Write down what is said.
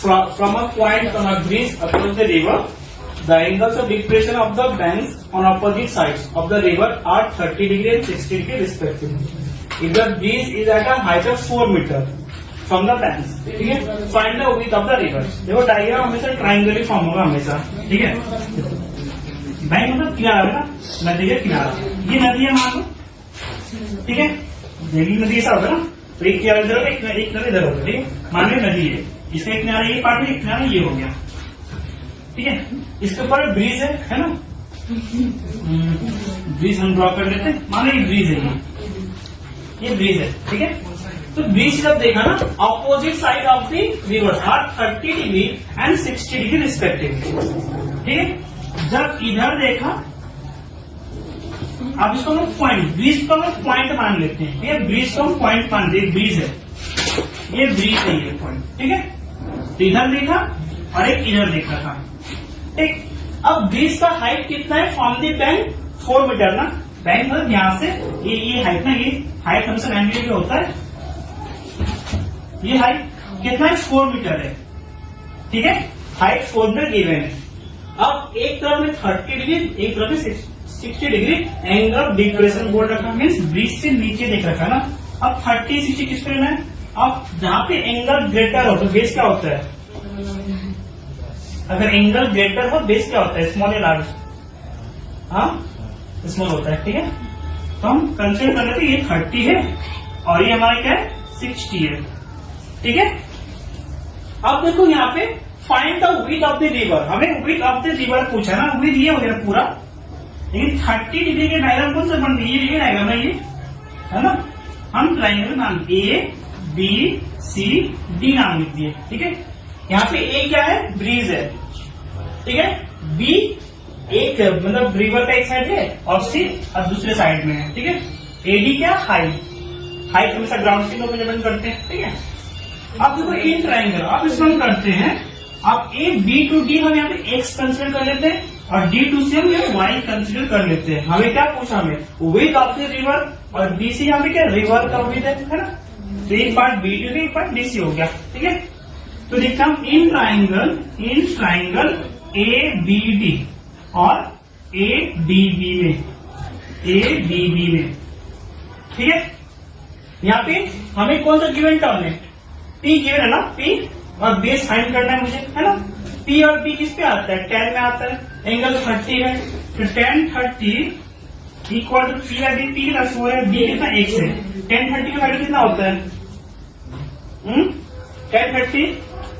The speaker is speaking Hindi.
from a point on a bridge across the river, the angles of depression of the banks on opposite sides of the river are 30 degree and 60 degree respectively. If the bridge is at a height of 4 meter from the banks, ठीक है, find the width of the river. देखो डायग्राम हमेशा ट्राइंगल ही फॉर्म होगा हमेशा, ठीक है। बैंक मतलब किनारा है ना, नदी का किनारा, ये नदी है मान लो, ठीक है, ये नदी ऐसा होगा ना, तो एक किनारा इधर होगा, एक किनारा इधर होगा, ठीक है, मान लो नदी है, इसका एक किनारा ये पार्ट है, एक किनारा ये हो गया, ठीक है। इसके ऊपर ब्रिज है ना, ब्रिज हम ड्रॉ कर लेते हैं, मान लो ये ब्रिज है, ये ब्रिज है, ठीक है। तो ब्रिज जब देखा ना, opposite side of the river are 30 degree and 60 degree respectively, ठीक है। जब इधर देखा, अब इसको हम पॉइंट, ब्रिज को हम पॉइंट मान लेते हैं, ये ब्रिज को हम पॉइंट मानते हैं, ब्रिज है, ये ब्रिज है, ये पॉइंट, ठीक है। तो इधर देखा और एक इधर देखा था, ठीक। अब ब्रिज का हाइट कितना है फ्रॉम द बैंक, 4 मीटर ना, बैंक मतलब यहां से ये हाइट ना, ये हाइट हमेशा 90 डिग्री होता है, ये हाइट कितना है, 4 मीटर है, ठीक है, हाइट 4 मीटर गिवन है। अब एक तरफ में 30 डिग्री, एक तरफ में 60 degree angle of depression board रखा, मीन्स ब्रिज से नीचे देख रखा ना। अब 30 60 किस पे है, अब जहां पे एंगल ग्रेटर हो तो बेस क्या होता है, अगर एंगल ग्रेटर हो बेस क्या होता है, स्मॉल या लार्ज, हाँ स्मॉल होता है, ठीक है। तो हम कंसिडर कर लेते हैं ये 30 है और ये हमारा क्या है 60 है, ठीक है। अब देखो यहाँ पे find the width of the river, हमें विड्थ ऑफ द रिवर पूछा ना, विड्थ ये वगैरह पूरा, लेकिन 30 डिग्री के डायग्राम कौन सा बन रही है, ये डायग्राम है, ये है ना, हम ट्राइंगल नाम ए बी सी डी नाम लिख दिए, ठीक है। यहाँ पे ए क्या है, ब्रिज है, ठीक है, बी एक मतलब रिवर का एक साइड है और सी और दूसरे साइड में है, ठीक है। एडी क्या, हाइट, हाइट हमेशा ग्राउंड से लोग डिपेंड करते हैं, ठीक है। अब देखो इन ट्राइंगल, अब इसको हम करते हैं, अब ए बी टू डी हम यहाँ पे एक्स कंसिडर कर लेते हैं और डी टू सी हम यहाँ वाई कंसिडर कर लेते हैं। हमें क्या पूछा, हमें विड्थ ऑफ द रिवर, और बी सी यहाँ पे क्या रिवर का विड्थ है ना, तो एक पार्ट बी डी एक पार्ट डी सी हो गया, ठीक है। तो देखता हम in triangle A B D और ए डी बी में, ठीक है। यहाँ पे हमें कौन सा गिवन टर्म है, पी गिवन है ना, पी, और बेस फाइंड करना है मुझे, है ना। पी और पी किस पे आता है, 10 में आता है, एंगल 30 है, तो 10 30 इक्वल टू पी या डी, पी कितना 4 है, डी कितना 1 है, 10 30 का वैल्यू कितना होता है, 10 30